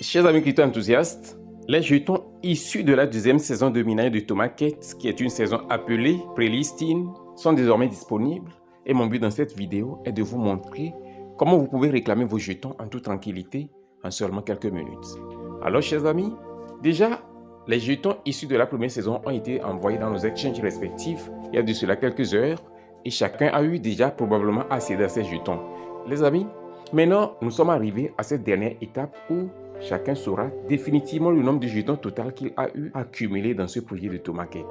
Chers amis crypto enthousiastes, les jetons issus de la deuxième saison de minage de Tomaket, qui est une saison appelée Pre-Listing, sont désormais disponibles. Et mon but dans cette vidéo est de vous montrer comment vous pouvez réclamer vos jetons en toute tranquillité en seulement quelques minutes. Alors chers amis, déjà, les jetons issus de la première saison ont été envoyés dans nos exchanges respectifs il y a de cela quelques heures et chacun a eu déjà probablement accédé à ces jetons. Les amis, maintenant nous sommes arrivés à cette dernière étape où chacun saura définitivement le nombre de jetons total qu'il a eu accumulé dans ce projet de Tomaket.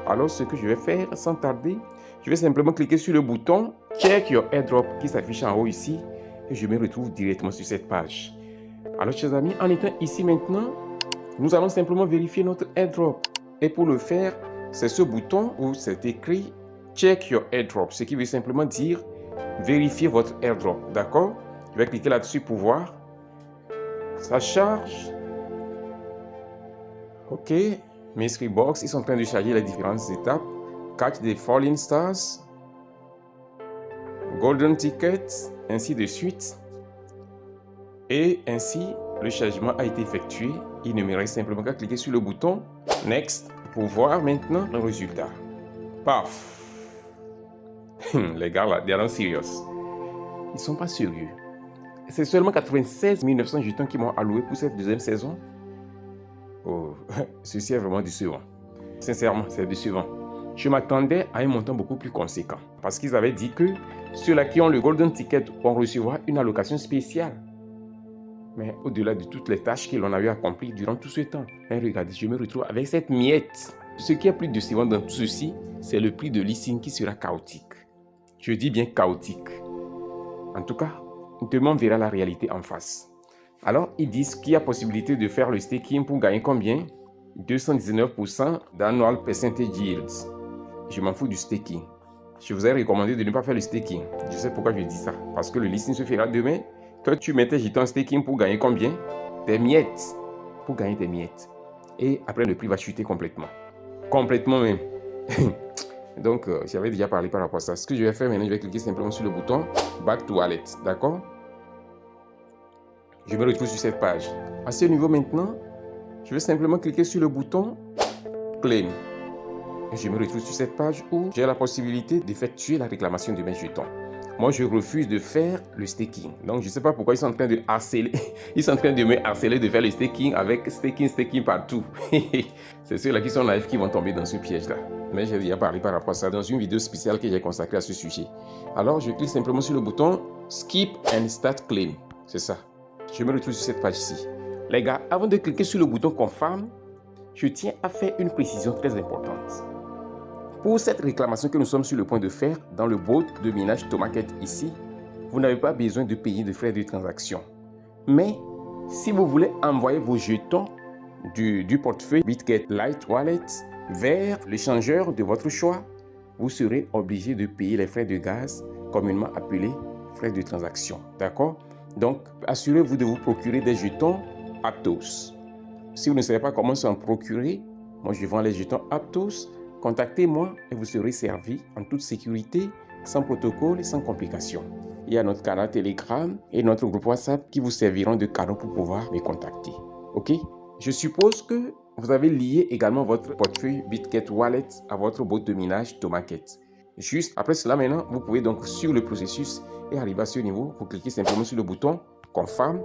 Alors ce que je vais faire sans tarder, je vais simplement cliquer sur le bouton Check your airdrop qui s'affiche en haut ici et je me retrouve directement sur cette page. Alors chers amis, en étant ici maintenant, nous allons simplement vérifier notre airdrop. Et pour le faire, c'est ce bouton où c'est écrit Check your airdrop, ce qui veut simplement dire vérifier votre airdrop. D'accord? Je vais cliquer là-dessus pour voir. Ça charge. Ok. Mystery Box, ils sont en train de charger les différentes étapes. Catch the Falling Stars. Golden Tickets, ainsi de suite. Et ainsi, le chargement a été effectué. Il ne me reste simplement qu'à cliquer sur le bouton Next pour voir maintenant le résultat. Paf! Les gars là, they are not serious. Ils sont pas sérieux. C'est seulement 96 900 jetons qui m'ont alloué pour cette deuxième saison. Oh, ceci est vraiment décevant. Sincèrement, c'est décevant. Je m'attendais à un montant beaucoup plus conséquent. Parce qu'ils avaient dit que ceux-là qui ont le Golden Ticket vont recevoir une allocation spéciale. Mais au-delà de toutes les tâches que l'on a eu accomplies durant tout ce temps, mais regardez, je me retrouve avec cette miette. Ce qui est plus décevant dans tout ceci, c'est le prix de listing qui sera chaotique. Je dis bien chaotique. En tout cas, demain on verra la réalité en face. Alors, ils disent qu'il y a possibilité de faire le staking pour gagner combien? 219% d'annual percentage yields. Je m'en fous du staking. Je vous ai recommandé de ne pas faire le staking. Je sais pourquoi je dis ça. Parce que le listing se fera demain. Toi, tu mets tes jetons en staking pour gagner combien? Des miettes. Pour gagner des miettes. Et après, le prix va chuter complètement. Complètement même. Donc, j'avais déjà parlé par rapport à ça. Ce que je vais faire maintenant, je vais cliquer simplement sur le bouton Back to Wallet. D'accord? Je me retrouve sur cette page. À ce niveau maintenant, je vais simplement cliquer sur le bouton Claim. Et je me retrouve sur cette page où j'ai la possibilité d'effectuer la réclamation de mes jetons. Moi, je refuse de faire le staking. Donc, je ne sais pas pourquoi ils sont en train de harceler. Ils sont en train de me harceler de faire le staking avec staking partout. C'est ceux-là qui sont naïfs qui vont tomber dans ce piège-là. Mais j'ai déjà parlé par rapport à ça dans une vidéo spéciale que j'ai consacrée à ce sujet. Alors, je clique simplement sur le bouton Skip and Start Claim. C'est ça. Je me retrouve sur cette page ici. Les gars, avant de cliquer sur le bouton Confirm, je tiens à faire une précision très importante. Pour cette réclamation que nous sommes sur le point de faire dans le bot de minage Tomaket ici, vous n'avez pas besoin de payer de frais de transaction. Mais si vous voulez envoyer vos jetons du portefeuille BitGet Lite Wallet vers l'échangeur de votre choix, vous serez obligé de payer les frais de gaz, communément appelés frais de transaction. D'accord? Donc, assurez-vous de vous procurer des jetons Aptos. Si vous ne savez pas comment s'en procurer, moi je vends les jetons Aptos. Contactez-moi et vous serez servi en toute sécurité, sans protocole et sans complications. Il y a notre canal Telegram et notre groupe WhatsApp qui vous serviront de canaux pour pouvoir me contacter. Ok? Je suppose que vous avez lié également votre portefeuille BitGet Wallet à votre bot de minage Tomaket. Juste après cela maintenant, vous pouvez donc suivre le processus et arriver à ce niveau. Vous cliquez simplement sur le bouton Confirm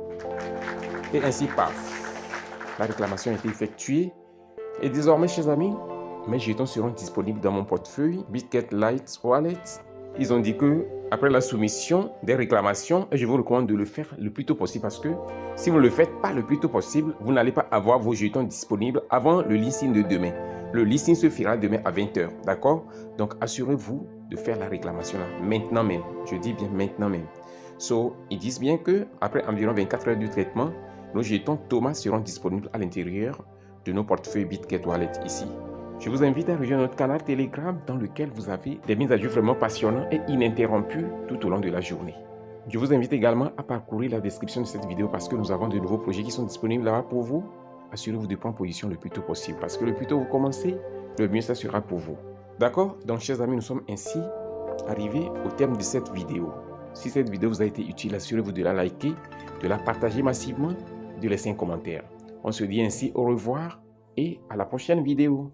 et ainsi paf. La réclamation a été effectuée et désormais, chers amis, mes jetons seront disponibles dans mon portefeuille BitGet Lite Wallet. Ils ont dit que après la soumission des réclamations, je vous recommande de le faire le plus tôt possible parce que si vous ne le faites pas le plus tôt possible, vous n'allez pas avoir vos jetons disponibles avant le listing de demain. Le listing se fera demain à 20h, d'accord? Donc assurez-vous de faire la réclamation là, maintenant même. Je dis bien maintenant même. Ils disent bien que après environ 24 heures de traitement, nos jetons Thomas seront disponibles à l'intérieur de nos portefeuilles BitGet Wallet ici. Je vous invite à rejoindre notre canal Telegram dans lequel vous avez des mises à jour vraiment passionnantes et ininterrompues tout au long de la journée. Je vous invite également à parcourir la description de cette vidéo parce que nous avons de nouveaux projets qui sont disponibles là-bas pour vous. Assurez-vous de prendre position le plus tôt possible parce que le plus tôt vous commencez, le mieux ça sera pour vous. D'accord? Donc chers amis, nous sommes ainsi arrivés au terme de cette vidéo. Si cette vidéo vous a été utile, assurez-vous de la liker, de la partager massivement, de laisser un commentaire. On se dit ainsi au revoir et à la prochaine vidéo.